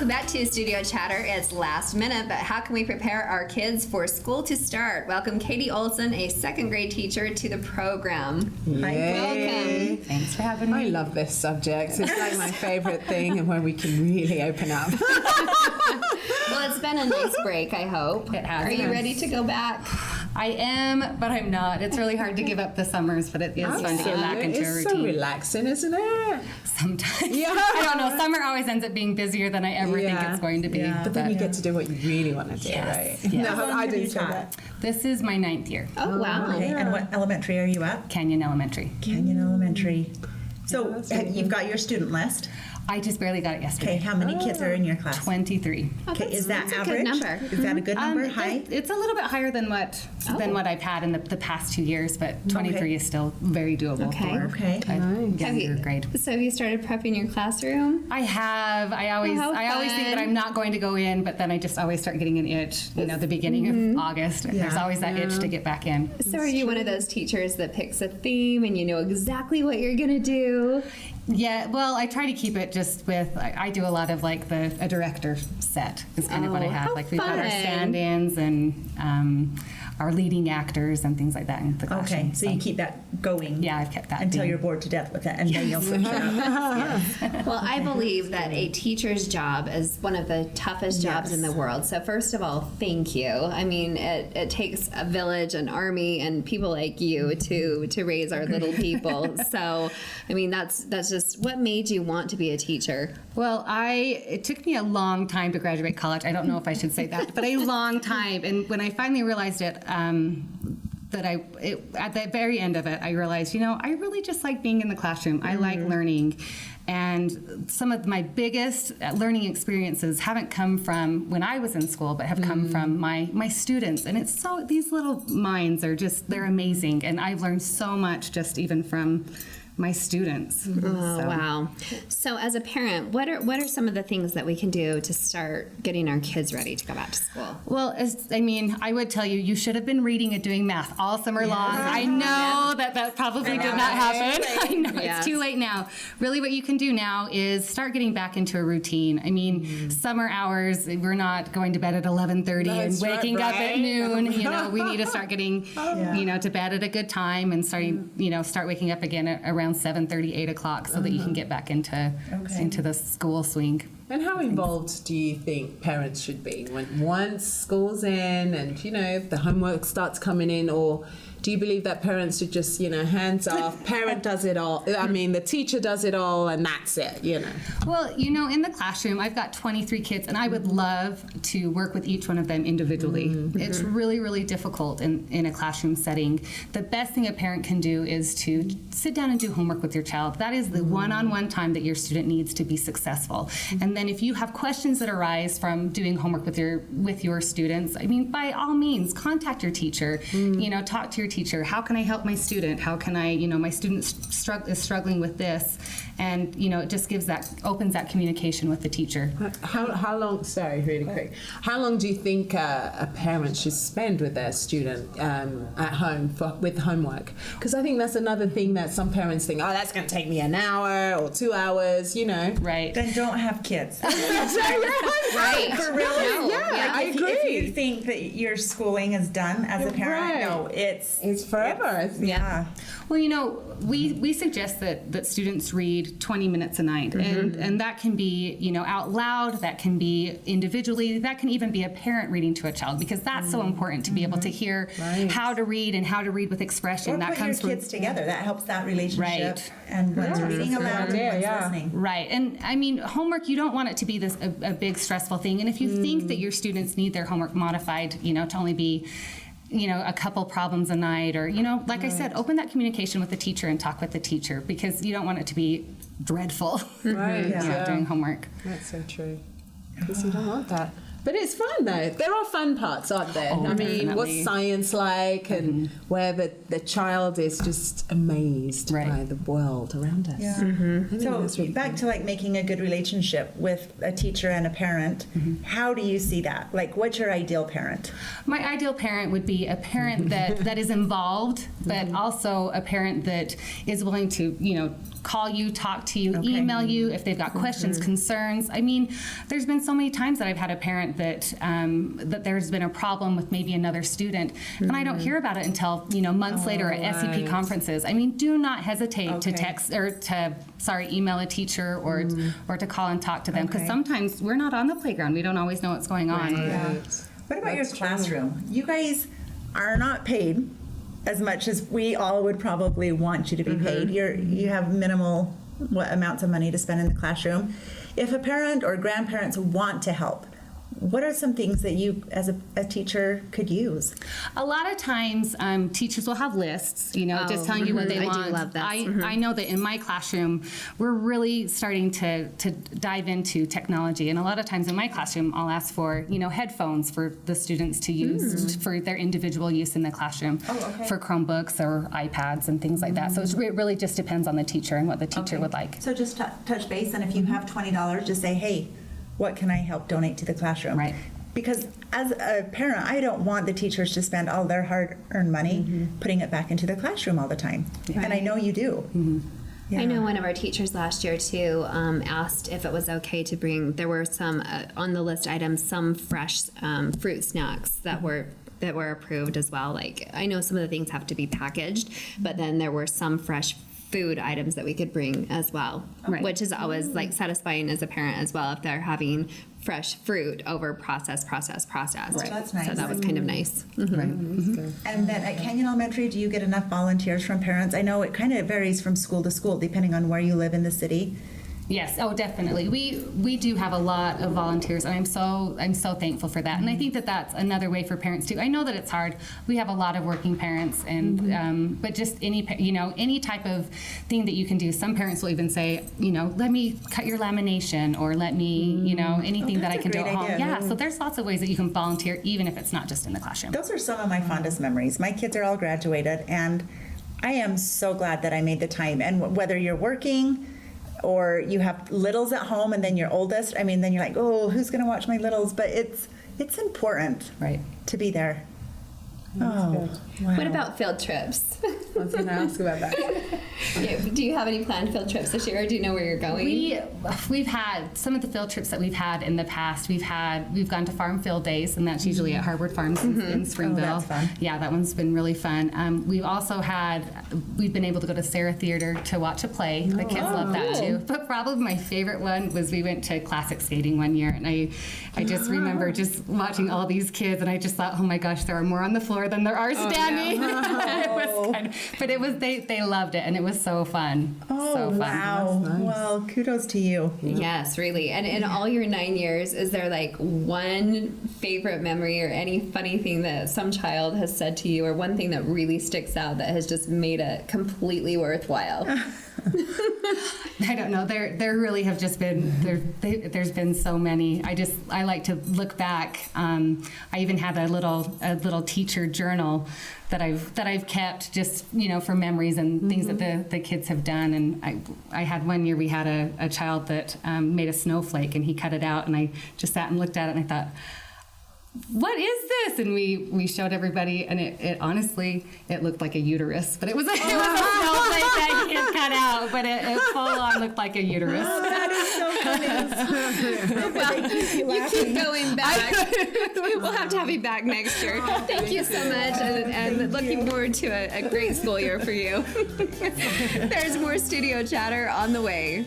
Welcome back to Studio Chatter. It's last minute, but how can we prepare our kids for school to start? Welcome Katy Olsen, a second grade teacher, to the program. Hi, welcome. Thanks for having me. I love this subject. It's like my favorite thing, and when we can really open up. Well, it's been a nice break, I hope. It has. Are you ready to go back? I am, but I'm not. It's really hard to give up the summers, but it is fun to get back into a routine. It's so relaxing, isn't it? Sometimes. Yeah. I don't know. Summer always ends up being busier than I ever think it's going to be. Yeah. But then you get to do what you really want to do, right? Yes. No, I do say that. This is my 9th year. Oh, wow. Okay, and what elementary are you at? Canyon Elementary. Canyon Elementary. So you've got your student list. I just barely got it yesterday. Okay, how many kids are in your class? 23. Okay, is that that's average? a good number. Is that a good number? High? It's a little bit higher than what I've had in the past 2 years, but 23 is still very doable Okay. for Okay. Have your grade. So have you started prepping your classroom? I have. I always think that I'm not going to go in, but then I just always start getting an itch. You know, the beginning of August, there's always that itch to get back in. So are you one of those teachers that picks a theme and you know exactly what you're going to do? Yeah, well, I try to keep it just with, I do a lot of like a director set is kind of what I have. how Like we've got our fun. stand-ins and our leading actors and things like that in the classroom. Okay, so you keep that going. Yeah, I've kept that until being- you're bored to death with it, and then you'll switch it up. Well, I believe that a teacher's job is one of the toughest jobs in the world. So first of all, thank you. I mean, it takes a village, an army, and people like you to raise our little people. So, I mean, that's just what made you want to be a teacher. Well, it took me a long time to graduate college. I don't know if I should say that, but a long time. And when I finally realized it, at the very end of it, I realized, I really just like being in the classroom. I like learning. And some of my biggest learning experiences haven't come from when I was in school, but have come from my students. And it's these little minds are they're amazing. And I've learned so much just even from my students. Oh, wow. So as a parent, what are some of the things that we can do to start getting our kids ready to go back to school? Well, I would tell you should have been reading and doing math all summer long. I know that probably did not happen. I know it's too late now. Really what you can do now is start getting back into a routine. I mean, summer hours, we're not going to bed at 11:30 and waking up at noon. We need to start getting, to bed at a good time and start waking up again at around 7:30, 8 o'clock so that you can get back into the school swing. And how involved do you think parents should be once school's in and, the homework starts coming in, or do you believe that parents should just, hands off, parent does it all, the teacher does it all and that's it, Well, in the classroom, I've got 23 kids and I would love to work with each one of them individually. It's really, really difficult in a classroom setting. The best thing a parent can do is to sit down and do homework with your child. That is the one-on-one time that your student needs to be successful. And then if you have questions that arise from doing homework with your students, by all means, contact your teacher, talk to your teacher. How can I help my student? How can I, my student is struggling with this, and it just opens that communication with the teacher. How long? Sorry, really quick. How long do you think a parent should spend with their student at home with homework? Because I think that's another thing that some parents think, that's going to take me an hour or 2 hours, Right. Then don't have kids. Right. For real? No. I agree. If you think that your schooling is done as a parent, no, it's forever. Yeah. Well, we suggest that students read 20 minutes a night, and that can be, out loud, that can be individually, that can even be a parent reading to a child, because that's so important to be able to hear how to read and how to read with expression. Or that put comes your kids together. That helps that relationship. Right. And one's reading aloud and one's listening. Right. And homework, you don't want it to be a big stressful thing. And if you think that your students need their homework modified, to only be a couple problems a night, or, like I said, open that communication with the teacher and talk with the teacher, because you don't want it to be dreadful Right. doing homework. That's so true. Because you don't want that. But it's fun though. There are fun parts, aren't there? Oh, I mean, definitely. what's science like, and where the child is just amazed Right. by the world around us. Yeah. I think So that's really back to like making a good relationship with a teacher and a parent. How do you see that? Like, what's your ideal parent? My ideal parent would be a parent that is involved, but also a parent that is willing to, call you, talk to you, Okay. email you if they've got questions, concerns. I mean, there's been so many times that I've had a parent that that there's been a problem with maybe another student, and I don't hear about it until months later at SEP conferences. I mean, do not hesitate to Okay. text or to email a teacher or to call and talk to them, because Okay. sometimes we're not on the playground. We don't always know what's going on. What about That's your true. classroom? You guys are not paid as much as we all would probably want you to be paid. You have minimal amounts of money to spend in the classroom. If a parent or grandparents want to help, what are some things that you, as a teacher, could use? A lot of times, teachers will have lists, just telling you what they I do want. love this. I know that in my classroom, we're really starting to dive into technology. And a lot of times in my classroom, I'll ask for, headphones for the students to use for their individual use in the classroom, okay. for Chromebooks or iPads and things like that. So it really just depends on the teacher and what the teacher would like. So just touch base, and if you have $20, just say, hey, what can I help donate to the classroom? Right. Because as a parent, I don't want the teachers to spend all their hard-earned money putting it back into the classroom all the time. And I know you do. Yeah. I know one of our teachers last year too asked if it was okay to bring. There were some on the list items, some fresh fruit snacks that were approved as well. Like, I know some of the things have to be packaged, but then there were some fresh food items that we could bring as well, which is always like satisfying as a parent as well if they're having fresh fruit over process. That's nice. So that was kind of nice. And then at Canyon Elementary, do you get enough volunteers from parents? I know it kind of varies from school to school depending on where you live in the city. Yes, oh, definitely. We do have a lot of volunteers, and I'm so thankful for that. And I think that that's another way for parents too. I know that it's hard. We have a lot of working parents, and but just any type of thing that you can do. Some parents will even say, let me cut your lamination, or let me, anything that I that's a can do great at home. idea. Yeah, so there's lots of ways that you can volunteer, even if it's not just in the classroom. Those are some of my fondest memories. My kids are all graduated, and I am so glad that I made the time. And whether you're working or you have littles at home and then your oldest, then you're like, oh, who's going to watch my littles? But it's important Right. to be there. Oh, wow. What about field trips? I was going to ask about that. Do you have any planned field trips this year, or do you know where you're going? We've had some of the field trips that we've had in the past. We've gone to farm field days, and that's usually at Harvard Farms in Springville. Oh, that's fun. Yeah, that one's been really fun. We've also we've been able to go to Sarah Theater to watch a play. The kids love that too. But probably my favorite one was we went to classic skating one year, and I just remember just watching all these kids, and I just thought, oh my gosh, there are more on the floor than there are standing. It was but it was they loved it, and it was so fun. Oh, so fun. wow. Nice. Well, kudos to you. Yes, really. And in all your 9 years, is there like one favorite memory or any funny thing that some child has said to you, or one thing that really sticks out that has just made it completely worthwhile? I don't know. There really have just been there's been so many. I like to look back. I even have a little teacher journal that I've kept just for memories and things that the kids have done. And I had one year we had a child that made a snowflake, and he cut it out, and I just sat and looked at it, and I thought, what is this? And we showed everybody, and it honestly, it looked like a uterus, but it was a snowflake that he had cut out, but it full on looked like a uterus. That is so funny. Well, you keep going back. We'll have to have you back next year. Thank you so much, and looking forward to a great school year for you. There's more studio chatter on the way.